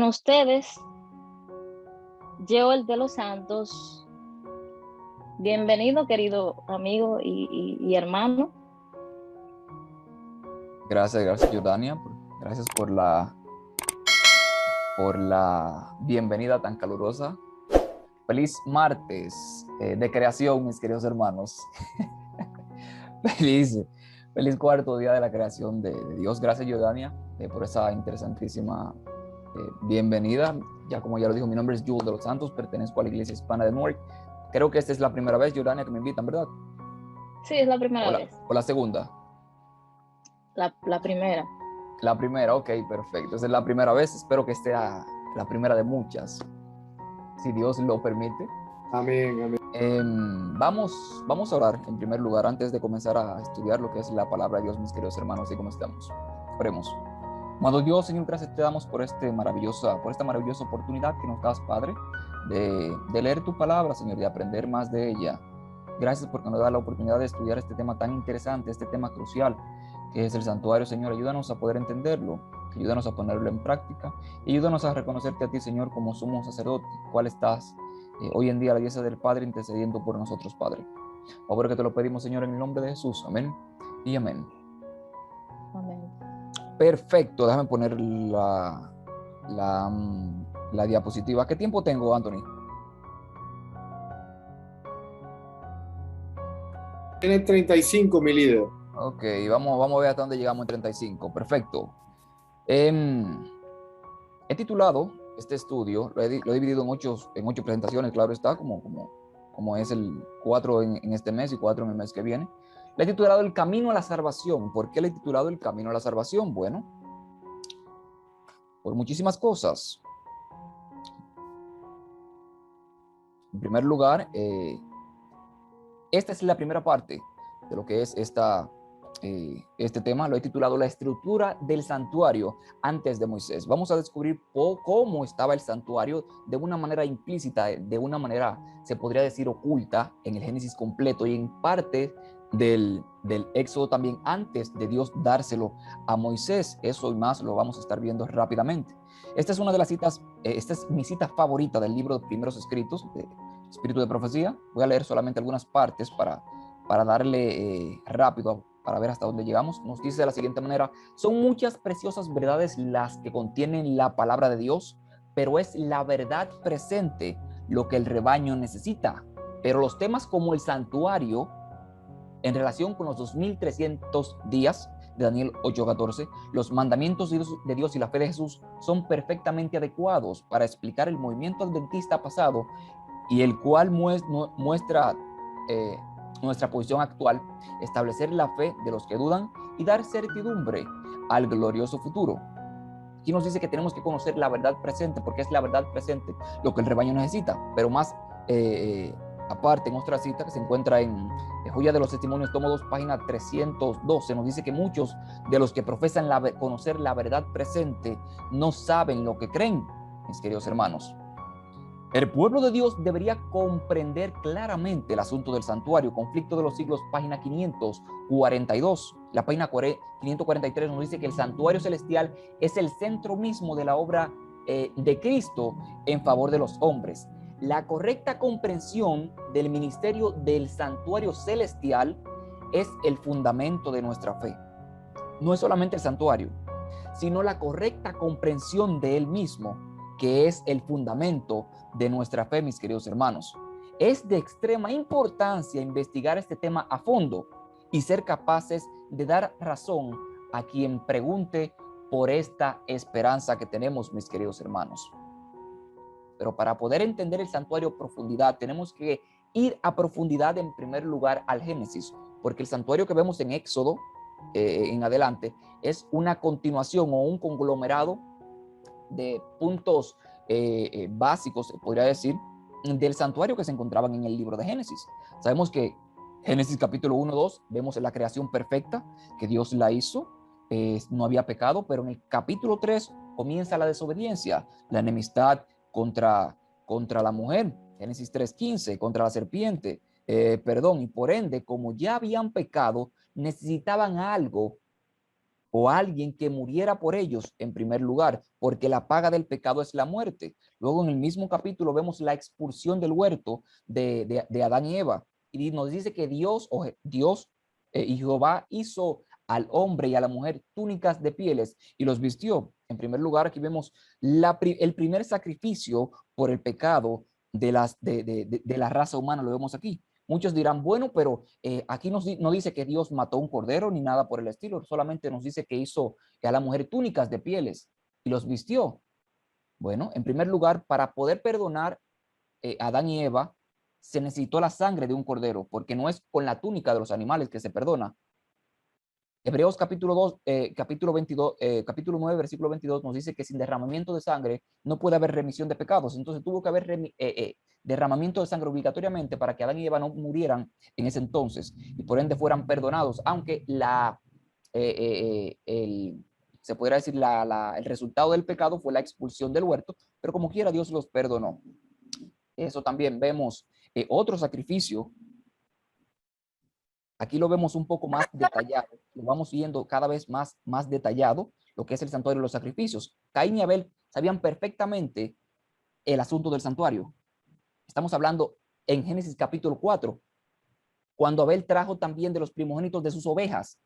Con ustedes, Joel de los Santos. Bienvenido, querido amigo y hermano. Gracias, Jordania. Gracias por la bienvenida tan calurosa. Feliz martes de creación, mis queridos hermanos. feliz cuarto día de la creación de Dios. Gracias, Jordania, por esa interesantísima bienvenida. Como ya lo dijo, mi nombre es Joel de los Santos, pertenezco a la Iglesia Hispana de Newark. Creo que esta es la primera vez, Jordania, que me invitan, ¿verdad? Sí, es la primera vez. ¿O la segunda? La primera. La primera, ok, perfecto. Esa es la primera vez. Espero que sea la primera de muchas, si Dios lo permite. Amén, amén. Vamos a orar en primer lugar antes de comenzar a estudiar lo que es la palabra de Dios, mis queridos hermanos, y cómo estamos. Oremos. Amado Dios, Señor, gracias te damos por esta maravillosa oportunidad que nos das, Padre, de leer tu palabra, Señor, de aprender más de ella. Gracias porque nos da la oportunidad de estudiar este tema tan interesante, este tema crucial, que es el santuario. Señor, ayúdanos a poder entenderlo, ayúdanos a ponerlo en práctica, y ayúdanos a reconocerte a ti, Señor, como sumo sacerdote, cual estás hoy en día a la diestra del Padre, intercediendo por nosotros, Padre. Favor que te lo pedimos, Señor, en el nombre de Jesús. Amén y amén. Amén. Perfecto, déjame poner la diapositiva. ¿Qué tiempo tengo, Anthony? Tiene 35, mi líder. Ok, vamos a ver hasta dónde llegamos en 35. Perfecto. He titulado este estudio, lo he dividido en ocho presentaciones, claro está, como es el 4 en este mes y 4 en el mes que viene. Le he titulado El Camino a la Salvación. ¿Por qué le he titulado El Camino a la Salvación? Bueno, por muchísimas cosas. En primer lugar, esta es la primera parte de lo que es este tema. Lo he titulado La estructura del santuario antes de Moisés. Vamos a descubrir cómo estaba el santuario de una manera implícita, de una manera, se podría decir, oculta en el Génesis completo y en parte del Éxodo también, antes de Dios dárselo a Moisés. Eso y más lo vamos a estar viendo rápidamente. Esta es una de las citas, esta es mi cita favorita del libro de Primeros Escritos, de Espíritu de Profecía. Voy a leer solamente algunas partes para darle rápido, para ver hasta dónde llegamos. Nos dice de la siguiente manera: son muchas preciosas verdades las que contienen la palabra de Dios, pero es la verdad presente lo que el rebaño necesita. Pero los temas como el santuario, en relación con los 2300 días de Daniel 8:14, los mandamientos de Dios y la fe de Jesús son perfectamente adecuados para explicar el movimiento adventista pasado, y el cual muestra nuestra posición actual, establecer la fe de los que dudan y dar certidumbre al glorioso futuro. Aquí nos dice que tenemos que conocer la verdad presente, porque es la verdad presente lo que el rebaño necesita. Pero más aparte, en otra cita que se encuentra en Joya de los Testimonios, tomo 2, página 312, nos dice que muchos de los que profesan conocer la verdad presente no saben lo que creen, mis queridos hermanos. El pueblo de Dios debería comprender claramente el asunto del santuario. Conflicto de los siglos, página 542. La página 543 nos dice que el santuario celestial es el centro mismo de la obra de Cristo en favor de los hombres. La correcta comprensión del ministerio del santuario celestial es el fundamento de nuestra fe. No es solamente el santuario, sino la correcta comprensión de él mismo, que es el fundamento de nuestra fe, mis queridos hermanos. Es de extrema importancia investigar este tema a fondo y ser capaces de dar razón a quien pregunte por esta esperanza que tenemos, mis queridos hermanos. Pero para poder entender el santuario a profundidad, tenemos que ir a profundidad en primer lugar al Génesis, porque el santuario que vemos en Éxodo en adelante es una continuación o un conglomerado de puntos básicos, se podría decir, del santuario que se encontraban en el libro de Génesis. Sabemos que Génesis capítulo 1, 2, vemos la creación perfecta, que Dios la hizo, no había pecado, pero en el capítulo 3 comienza la desobediencia, la enemistad contra la mujer, Génesis 3:15, contra la serpiente, y por ende, como ya habían pecado, necesitaban algo o alguien que muriera por ellos en primer lugar, porque la paga del pecado es la muerte. Luego en el mismo capítulo vemos la expulsión del huerto de Adán y Eva, y nos dice que Dios y Jehová hizo al hombre y a la mujer túnicas de pieles y los vistió. En primer lugar, aquí vemos el primer sacrificio por el pecado de la raza humana, lo vemos aquí. Muchos dirán, bueno, pero aquí no dice que Dios mató un cordero ni nada por el estilo, solamente nos dice que hizo a la mujer túnicas de pieles y los vistió. Bueno, en primer lugar, para poder perdonar a Adán y Eva, se necesitó la sangre de un cordero, porque no es con la túnica de los animales que se perdona. Hebreos capítulo 2, capítulo 22, capítulo 9, versículo 22 nos dice que sin derramamiento de sangre no puede haber remisión de pecados. Entonces tuvo que haber derramamiento de sangre obligatoriamente para que Adán y Eva no murieran en ese entonces y por ende fueran perdonados, aunque se podría decir el resultado del pecado fue la expulsión del huerto, pero como quiera Dios los perdonó. Eso también vemos otro sacrificio. Aquí lo vemos un poco más detallado, lo vamos viendo cada vez más detallado, lo que es el santuario de los sacrificios. Caín y Abel sabían perfectamente el asunto del santuario. Estamos hablando en Génesis capítulo 4, cuando Abel trajo también de los primogénitos de sus ovejas,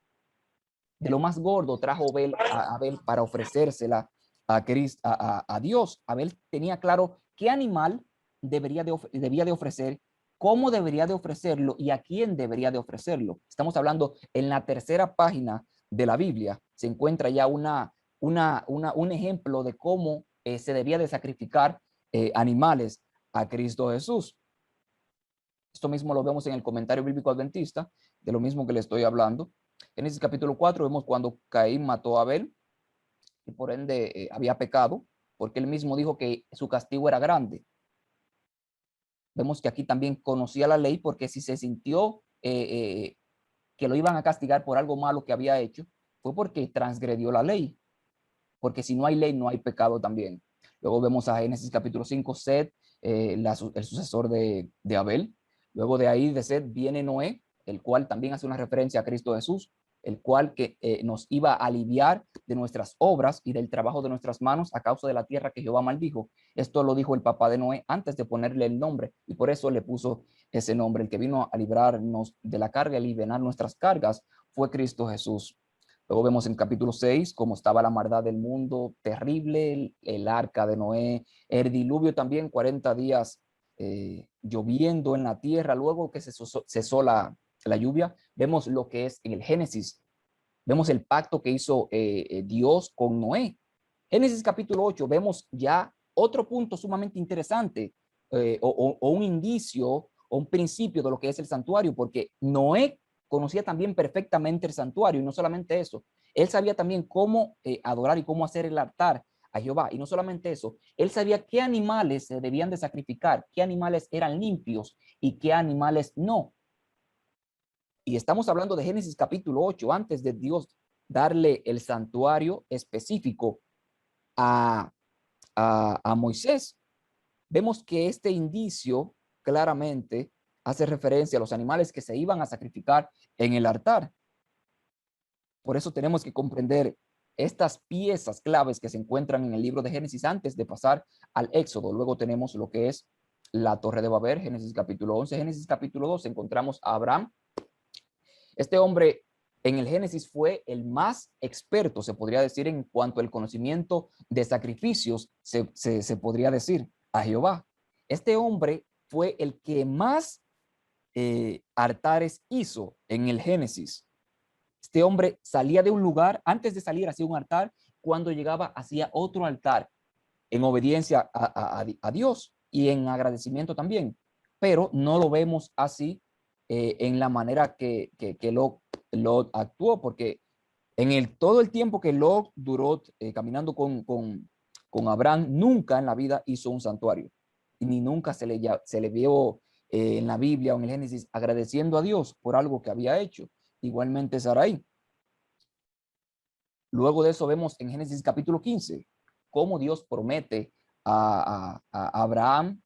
de lo más gordo, trajo Abel para ofrecérsela a Dios. Abel tenía claro qué animal debía de ofrecer, cómo debería de ofrecerlo y a quién debería de ofrecerlo. Estamos hablando en la tercera página de la Biblia, se encuentra ya un ejemplo de cómo se debía de sacrificar animales a Cristo Jesús. Esto mismo lo vemos en el comentario bíblico adventista, de lo mismo que le estoy hablando. En ese capítulo 4 vemos cuando Caín mató a Abel y por ende había pecado, porque él mismo dijo que su castigo era grande. Vemos que aquí también conocía la ley porque si se sintió que lo iban a castigar por algo malo que había hecho, fue porque transgredió la ley. Porque si no hay ley, no hay pecado también. Luego vemos a Génesis capítulo 5, Set, el sucesor de Abel. Luego de ahí, de Set, viene Noé, el cual también hace una referencia a Cristo Jesús, el cual que nos iba a aliviar de nuestras obras y del trabajo de nuestras manos a causa de la tierra que Jehová maldijo. Esto lo dijo el papá de Noé antes de ponerle el nombre y por eso le puso ese nombre. El que vino a librarnos de la carga y aliviar nuestras cargas fue Cristo Jesús. Luego vemos en capítulo 6 cómo estaba la maldad del mundo, terrible, el arca de Noé, el diluvio también, 40 días lloviendo en la tierra, luego que cesó la lluvia. Vemos lo que es en el Génesis, vemos el pacto que hizo Dios con Noé. Génesis capítulo 8, vemos ya otro punto sumamente interesante, o un indicio o un principio de lo que es el santuario, porque Noé conocía también perfectamente el santuario y no solamente eso, él sabía también cómo adorar y cómo hacer el altar a Jehová. Y no solamente eso, él sabía qué animales se debían de sacrificar, qué animales eran limpios y qué animales no. Y estamos hablando de Génesis capítulo 8, antes de Dios darle el santuario específico a, a Moisés. Vemos que este indicio claramente hace referencia a los animales que se iban a sacrificar en el altar. Por eso tenemos que comprender estas piezas claves que se encuentran en el libro de Génesis antes de pasar al Éxodo. Luego tenemos lo que es la Torre de Babel, Génesis capítulo 11, Génesis capítulo 12, encontramos a Abraham. Este hombre en el Génesis fue el más experto, se podría decir, en cuanto al conocimiento de sacrificios, se podría decir, a Jehová. Este hombre fue el que más altares hizo en el Génesis. Este hombre salía de un lugar, antes de salir hacía un altar, cuando llegaba hacía otro altar, en obediencia a Dios y en agradecimiento también. Pero no lo vemos así en la manera que Lot actuó, porque en todo el tiempo que Lot duró caminando con Abraham, nunca en la vida hizo un santuario, ni nunca se le vio en la Biblia o en el Génesis agradeciendo a Dios por algo que había hecho. Igualmente Sarai. Luego de eso vemos en Génesis capítulo 15 cómo Dios promete a Abraham,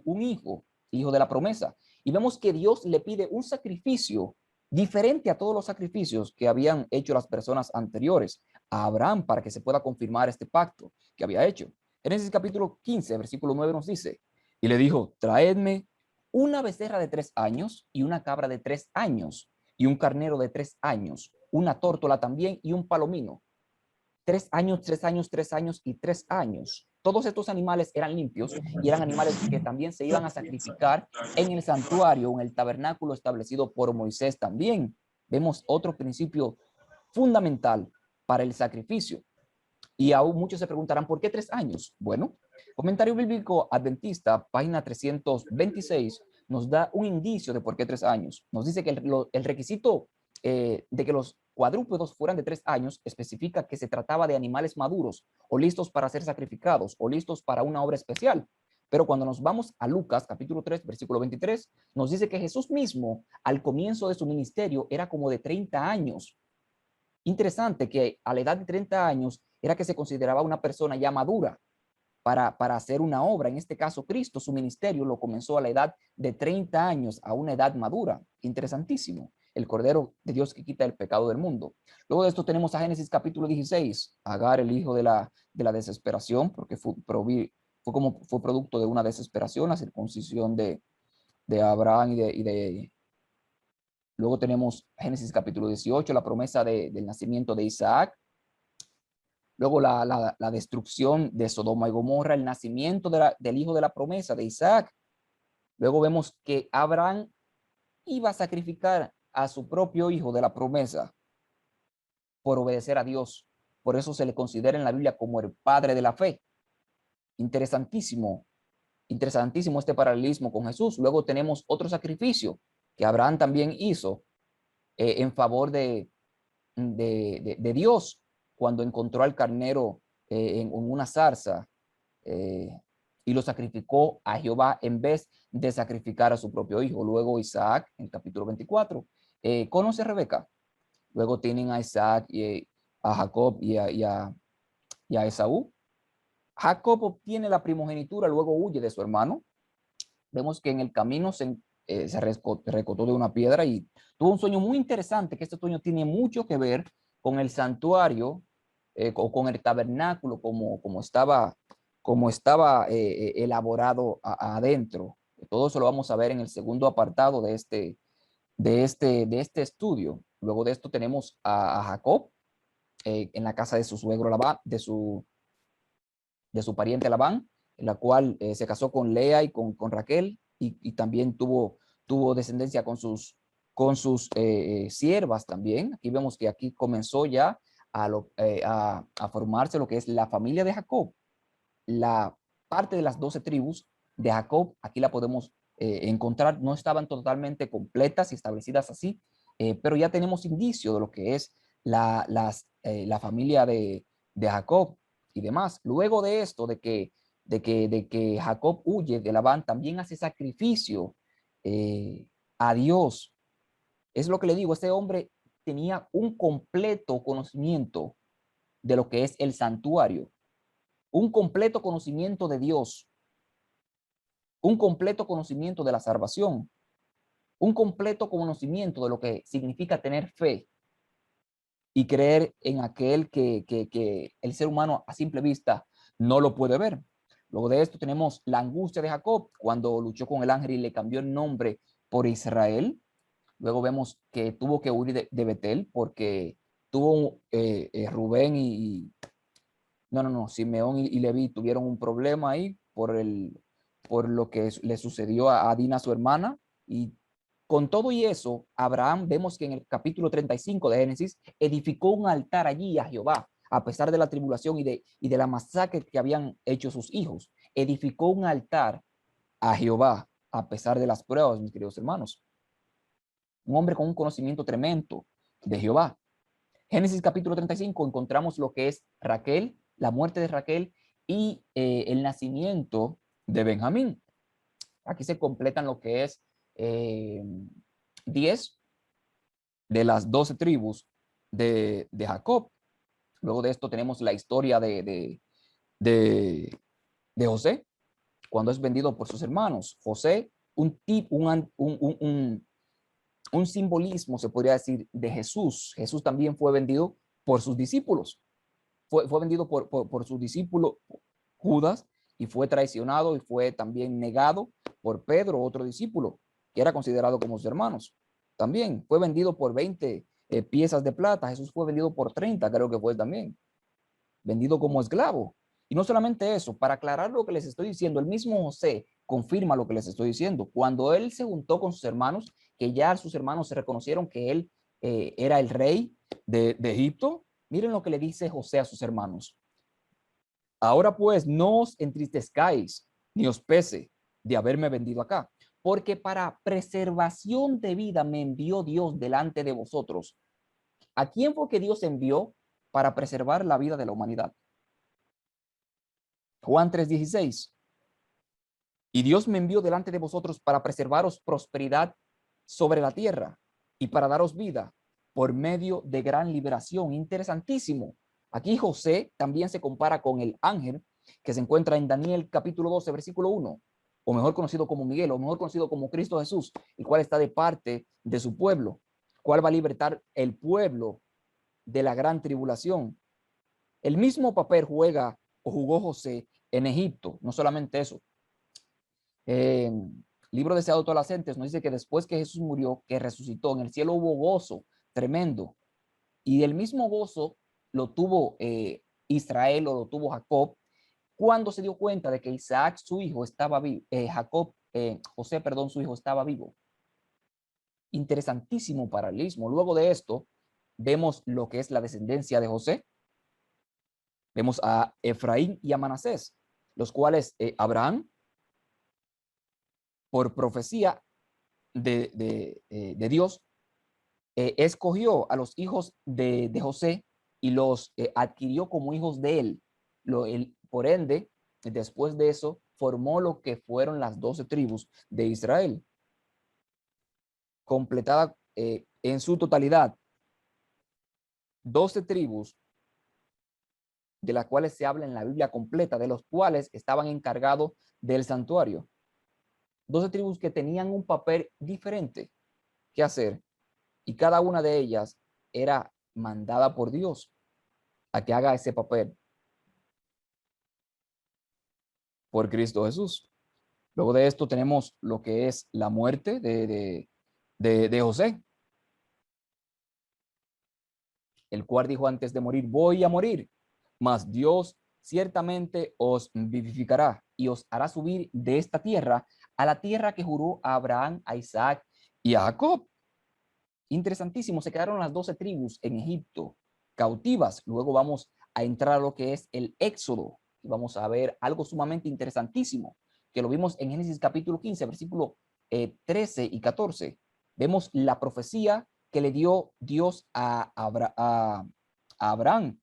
un hijo de la promesa. Y vemos que Dios le pide un sacrificio diferente a todos los sacrificios que habían hecho las personas anteriores a Abraham para que se pueda confirmar este pacto que había hecho. Génesis capítulo 15, versículo 9 nos dice, y le dijo, traedme una becerra de 3 años y una cabra de 3 años y un carnero de 3 años, una tórtola también y un palomino. 3 años, 3 años, 3 años y 3 años. Todos estos animales eran limpios y eran animales que también se iban a sacrificar en el santuario, en el tabernáculo establecido por Moisés también. Vemos otro principio fundamental para el sacrificio. Y aún muchos se preguntarán, ¿por qué 3 años? Bueno, Comentario Bíblico Adventista, página 326, nos da un indicio de por qué 3 años. Nos dice que el requisito de que los cuadrúpedos fueran de 3 años especifica que se trataba de animales maduros o listos para ser sacrificados o listos para una obra especial. Pero cuando nos vamos a Lucas, capítulo 3, versículo 23, nos dice que Jesús mismo, al comienzo de su ministerio, era como de 30 años. Interesante que a la edad de 30 años era que se consideraba una persona ya madura para hacer una obra. En este caso, Cristo, su ministerio lo comenzó a la edad de 30 años, a una edad madura. Interesantísimo. El Cordero de Dios que quita el pecado del mundo. Luego de esto tenemos a Génesis capítulo 16, Agar, el hijo de la desesperación, porque fue producto de una desesperación, la circuncisión de Abraham luego tenemos Génesis capítulo 18, la promesa del nacimiento de Isaac. Luego la destrucción de Sodoma y Gomorra, el nacimiento del hijo de la promesa de Isaac. Luego vemos que Abraham iba a sacrificar a su propio hijo de la promesa por obedecer a Dios. Por eso se le considera en la Biblia como el padre de la fe. Interesantísimo, interesantísimo este paralelismo con Jesús. Luego tenemos otro sacrificio que Abraham también hizo en favor de Dios cuando encontró al carnero en una zarza y lo sacrificó a Jehová en vez de sacrificar a su propio hijo. Luego Isaac, en el capítulo 24, conoce a Rebeca. Luego tienen a Isaac y a Jacob y a Esaú. Jacob obtiene la primogenitura, luego huye de su hermano. Vemos que en el camino se recotó de una piedra y tuvo un sueño muy interesante, que este sueño tiene mucho que ver con el santuario o con el tabernáculo como estaba elaborado adentro. Todo eso lo vamos a ver en el segundo apartado de este estudio. Luego de esto tenemos a Jacob en la casa de su suegro Labán, de su pariente Labán, en la cual se casó con Lea y con Raquel y también tuvo descendencia con sus siervas también. Aquí vemos que aquí comenzó ya a formarse lo que es la familia de Jacob. La parte de las 12 tribus de Jacob, aquí la podemos encontrar, no estaban totalmente completas y establecidas así, pero ya tenemos indicio de lo que es la familia de Jacob y demás. Luego de esto, de que Jacob huye de Labán, también hace sacrificio a Dios. Es lo que le digo, este hombre tenía un completo conocimiento de lo que es el santuario, un completo conocimiento de Dios, un completo conocimiento de la salvación, un completo conocimiento de lo que significa tener fe y creer en aquel que el ser humano a simple vista no lo puede ver. Luego de esto tenemos la angustia de Jacob cuando luchó con el ángel y le cambió el nombre por Israel. Luego vemos que tuvo que huir de Betel porque tuvo Rubén Simeón y Leví tuvieron un problema ahí por lo que le sucedió a Dina, su hermana, y con todo y eso, Abraham, vemos que en el capítulo 35 de Génesis, edificó un altar allí a Jehová, a pesar de la tribulación y de la masacre que habían hecho sus hijos. Edificó un altar a Jehová, a pesar de las pruebas, mis queridos hermanos. Un hombre con un conocimiento tremendo de Jehová. Génesis capítulo 35 encontramos lo que es Raquel, la muerte de Raquel y el nacimiento de Benjamín. Aquí se completan lo que es 10 de las 12 tribus de Jacob. Luego de esto tenemos la historia de José, cuando es vendido por sus hermanos. José, un un simbolismo, se podría decir, de Jesús. Jesús también fue vendido por sus discípulos. Fue vendido por su discípulo Judas y fue traicionado y fue también negado por Pedro, otro discípulo, que era considerado como sus hermanos. También fue vendido por 20 piezas de plata. Jesús fue vendido por 30, creo que fue también. Vendido como esclavo. Y no solamente eso, para aclarar lo que les estoy diciendo, el mismo José confirma lo que les estoy diciendo. Cuando él se juntó con sus hermanos, que ya sus hermanos se reconocieron que él era el rey de Egipto, miren lo que le dice José a sus hermanos. Ahora pues no os entristezcáis, ni os pese de haberme vendido acá, porque para preservación de vida me envió Dios delante de vosotros. ¿A quién fue que Dios envió para preservar la vida de la humanidad? Juan 3:16. Y Dios me envió delante de vosotros para preservaros prosperidad sobre la tierra y para daros vida por medio de gran liberación. Interesantísimo. Aquí José también se compara con el ángel que se encuentra en Daniel capítulo 12, versículo 1, o mejor conocido como Miguel, o mejor conocido como Cristo Jesús, el cual está de parte de su pueblo, cual va a libertar el pueblo de la gran tribulación. El mismo papel juega o jugó José en Egipto. No solamente eso. Libro de Adolescentes nos dice que después que Jesús murió, que resucitó, en el cielo hubo gozo tremendo. Y el mismo gozo lo tuvo Israel, o lo tuvo Jacob, cuando se dio cuenta de que Isaac, su hijo, estaba vivo. José, perdón, su hijo estaba vivo. Interesantísimo paralelismo. Luego de esto, vemos lo que es la descendencia de José. Vemos a Efraín y a Manasés, los cuales Abraham, por profecía de Dios, escogió a los hijos de José y los adquirió como hijos de él. Por ende, después de eso, formó lo que fueron las 12 tribus de Israel, completada en su totalidad. 12 tribus de las cuales se habla en la Biblia completa, de los cuales estaban encargados del santuario. 12 tribus que tenían un papel diferente que hacer, y cada una de ellas era mandada por Dios a que haga ese papel por Cristo Jesús. Luego de esto tenemos lo que es la muerte de José, el cual dijo antes de morir: voy a morir, mas Dios ciertamente os vivificará y os hará subir de esta tierra a la tierra que juró a Abraham, a Isaac y a Jacob. Interesantísimo, se quedaron las 12 tribus en Egipto cautivas. Luego vamos a entrar a lo que es el Éxodo y vamos a ver algo sumamente interesantísimo, que lo vimos en Génesis capítulo 15, versículo 13 y 14. Vemos la profecía que le dio Dios a Abraham,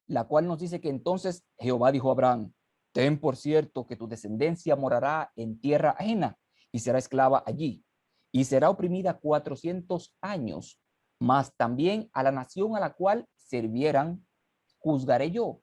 la cual nos dice que entonces Jehová dijo a Abraham: ten por cierto que tu descendencia morará en tierra ajena y será esclava allí, y será oprimida 400 años, mas también a la nación a la cual servieran juzgaré yo.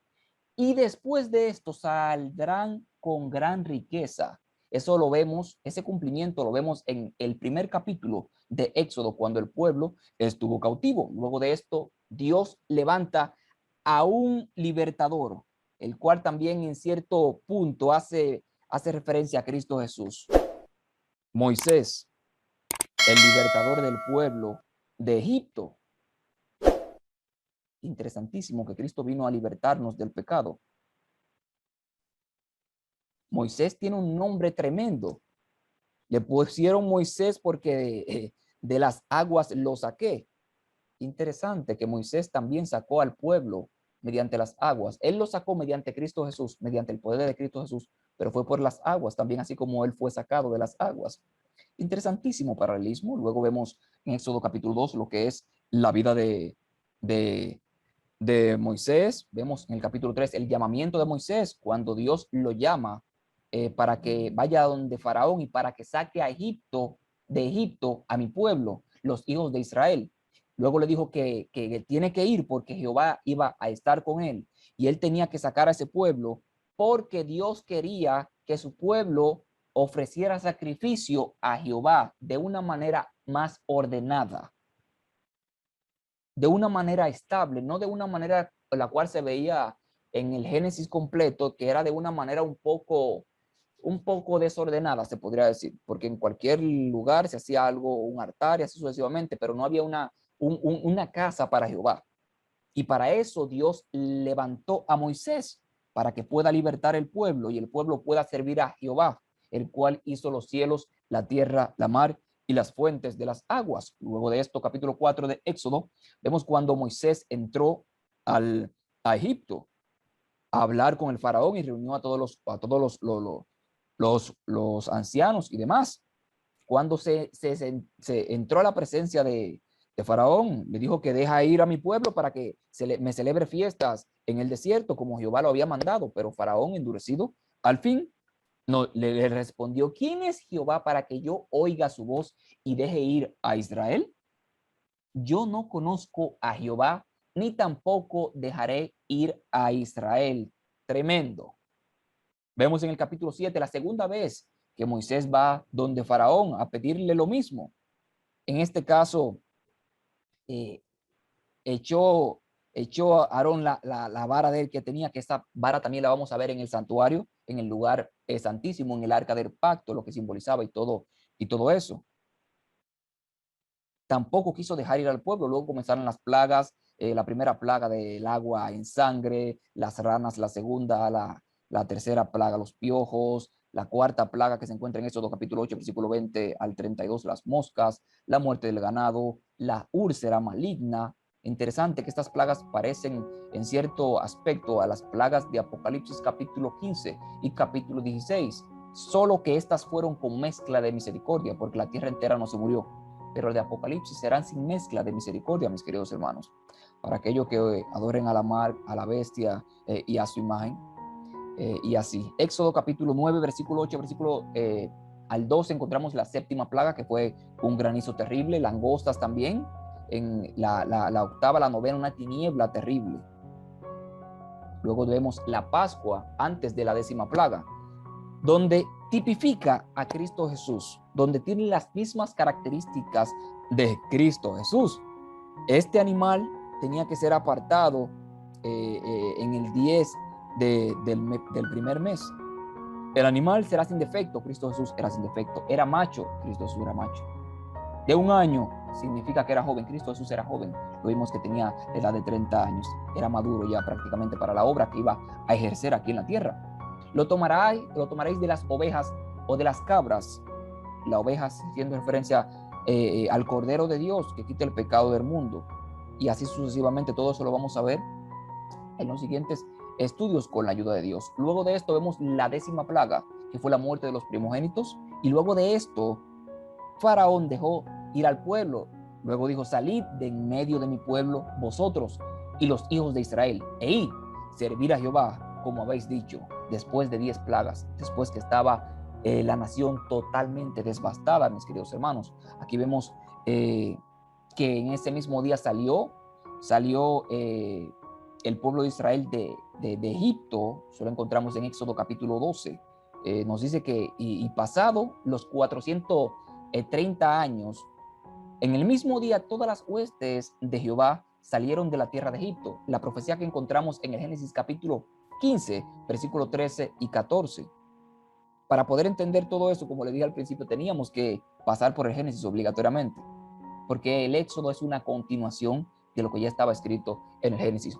Y después de esto saldrán con gran riqueza. Eso lo vemos, ese cumplimiento lo vemos en el primer capítulo de Éxodo, cuando el pueblo estuvo cautivo. Luego de esto, Dios levanta a un libertador, el cual también en cierto punto hace referencia a Cristo Jesús. Moisés, el libertador del pueblo de Egipto. Interesantísimo que Cristo vino a libertarnos del pecado. Moisés tiene un nombre tremendo. Le pusieron Moisés porque de las aguas lo saqué. Interesante que Moisés también sacó al pueblo mediante las aguas. Él lo sacó mediante Cristo Jesús, mediante el poder de Cristo Jesús, pero fue por las aguas también, así como él fue sacado de las aguas. Interesantísimo paralelismo. Luego vemos en Éxodo capítulo 2 lo que es la vida de Moisés. Vemos en el capítulo 3 el llamamiento de Moisés, cuando Dios lo llama para que vaya donde Faraón y para que saque de Egipto a mi pueblo, los hijos de Israel. Luego le dijo que tiene que ir porque Jehová iba a estar con él y él tenía que sacar a ese pueblo porque Dios quería que su pueblo ofreciera sacrificio a Jehová de una manera más ordenada, de una manera estable, no de una manera la cual se veía en el Génesis completo, que era de una manera un poco desordenada, se podría decir, porque en cualquier lugar se hacía algo, un altar y así sucesivamente, pero no había una casa para Jehová. Y para eso Dios levantó a Moisés, para que pueda libertar el pueblo y el pueblo pueda servir a Jehová, el cual hizo los cielos, la tierra, la mar y las fuentes de las aguas. Luego de esto, capítulo 4 de Éxodo, vemos cuando Moisés entró a Egipto a hablar con el faraón y reunió a todos los ancianos y demás. Cuando se entró a la presencia de Faraón, le dijo que deja ir a mi pueblo para que me celebre fiestas en el desierto, como Jehová lo había mandado. Pero Faraón, endurecido, al fin no, le respondió: ¿quién es Jehová para que yo oiga su voz y deje ir a Israel? Yo no conozco a Jehová, ni tampoco dejaré ir a Israel. Tremendo. Vemos en el capítulo 7 la segunda vez que Moisés va donde Faraón a pedirle lo mismo. En este caso, eh, echó, echó a Aarón la vara de él que tenía, que esa vara también la vamos a ver en el santuario, en el lugar santísimo, en el arca del pacto, lo que simbolizaba y todo eso. Tampoco quiso dejar ir al pueblo. Luego comenzaron las plagas, la primera plaga del agua en sangre, las ranas, la segunda, la tercera plaga, los piojos, la cuarta plaga que se encuentra en Éxodo capítulo 8, versículo 20 al 32, las moscas, la muerte del ganado, la úlcera maligna. Interesante que estas plagas parecen en cierto aspecto a las plagas de Apocalipsis capítulo 15 y capítulo 16, solo que estas fueron con mezcla de misericordia, porque la tierra entera no se murió. Pero el de Apocalipsis serán sin mezcla de misericordia, mis queridos hermanos, para aquellos que adoren a la mar, a la bestia y a su imagen. Y así, Éxodo capítulo 9, versículo 8, versículo al 12, encontramos la séptima plaga, que fue un granizo terrible, langostas también. En la octava, la novena, una tiniebla terrible. Luego vemos la Pascua antes de la décima plaga, donde tipifica a Cristo Jesús, donde tiene las mismas características de Cristo Jesús. Este animal tenía que ser apartado en el 10 del primer mes. El animal será sin defecto, Cristo Jesús era sin defecto. Era macho, Cristo Jesús era macho. De un año significa que era joven, Cristo Jesús era joven. Lo vimos que tenía la edad de 30 años, era maduro ya prácticamente para la obra que iba a ejercer aquí en la tierra. Lo tomaréis de las ovejas o de las cabras. La oveja haciendo referencia al Cordero de Dios que quita el pecado del mundo. Y así sucesivamente. Todo eso lo vamos a ver en los siguientes estudios con la ayuda de Dios. Luego de esto vemos la décima plaga, que fue la muerte de los primogénitos. Y luego de esto, Faraón dejó ir al pueblo. Luego dijo: salid de en medio de mi pueblo, vosotros y los hijos de Israel, e id, servir a Jehová, como habéis dicho. Después de 10 plagas, después que estaba la nación totalmente devastada, mis queridos hermanos. Aquí vemos que en ese mismo día salió el pueblo de Israel de Egipto. Eso lo encontramos en Éxodo capítulo 12. Nos dice que y pasado los 430 años, en el mismo día todas las huestes de Jehová salieron de la tierra de Egipto. La profecía que encontramos en el Génesis capítulo 15, versículo 13 y 14. Para poder entender todo eso, como le dije al principio, teníamos que pasar por el Génesis obligatoriamente, porque el Éxodo es una continuación de lo que ya estaba escrito en el Génesis.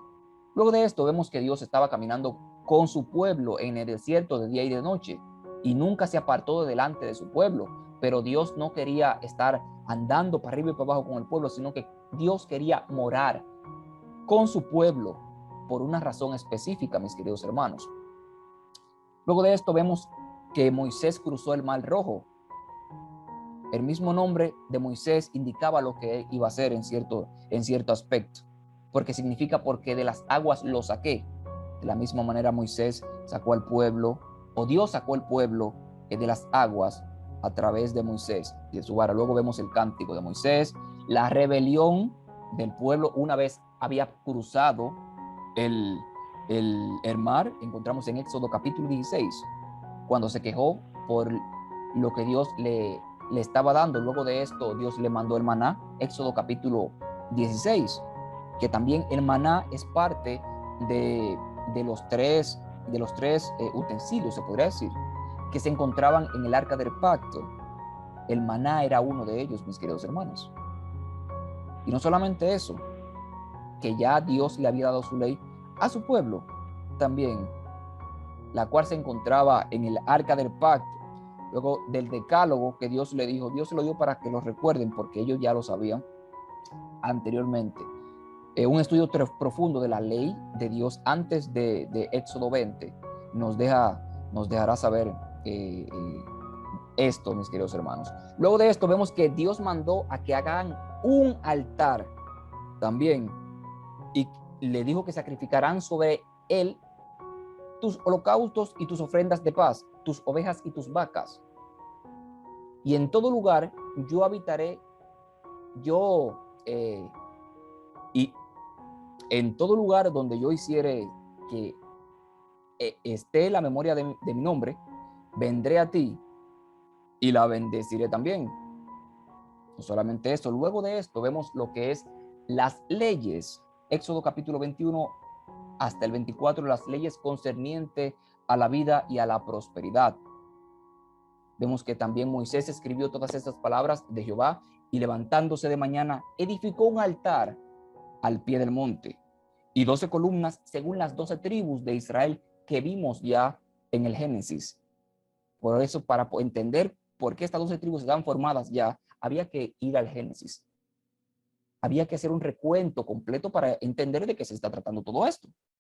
Luego de esto vemos que Dios estaba caminando con su pueblo en el desierto de día y de noche, y nunca se apartó de delante de su pueblo. Pero Dios no quería estar andando para arriba y para abajo con el pueblo, sino que Dios quería morar con su pueblo por una razón específica, mis queridos hermanos. Luego de esto vemos que Moisés cruzó el Mar Rojo. El mismo nombre de Moisés indicaba lo que iba a hacer en cierto aspecto, porque significa porque de las aguas lo saqué. De la misma manera Moisés sacó al pueblo, o Dios sacó al pueblo de las aguas a través de Moisés y de su vara. Luego vemos el cántico de Moisés, la rebelión del pueblo una vez había cruzado el mar. Encontramos en Éxodo capítulo 16, cuando se quejó por lo que Dios le le estaba dando. Luego de esto, Dios le mandó el maná, Éxodo capítulo 16, que también el maná es parte de los tres utensilios, se podría decir, que se encontraban en el arca del pacto. El maná era uno de ellos, mis queridos hermanos. Y no solamente eso, que ya Dios le había dado su ley a su pueblo también, la cual se encontraba en el arca del pacto. Luego del decálogo que Dios le dijo, Dios se lo dio para que lo recuerden, porque ellos ya lo sabían anteriormente. Un estudio profundo de la ley de Dios antes de Éxodo 20 nos dejará saber esto, mis queridos hermanos. Luego de esto vemos que Dios mandó a que hagan un altar también, y le dijo que sacrificarán sobre él tus holocaustos y tus ofrendas de paz, tus ovejas y tus vacas. Y en todo lugar yo habitaré, y en todo lugar donde yo hiciere que esté la memoria de mi nombre, vendré a ti y la bendeciré también. No solamente eso, luego de esto vemos lo que es las leyes. Éxodo capítulo 21 hasta el 24, las leyes concernientes a la vida y a la prosperidad. Vemos que también Moisés escribió todas estas palabras de Jehová y levantándose de mañana edificó un altar al pie del monte y 12 columnas según las 12 tribus de Israel que vimos ya en el Génesis. Por eso, para entender por qué estas 12 tribus están formadas ya, había que ir al Génesis. Había que hacer un recuento completo para entender de qué se está tratando todo esto.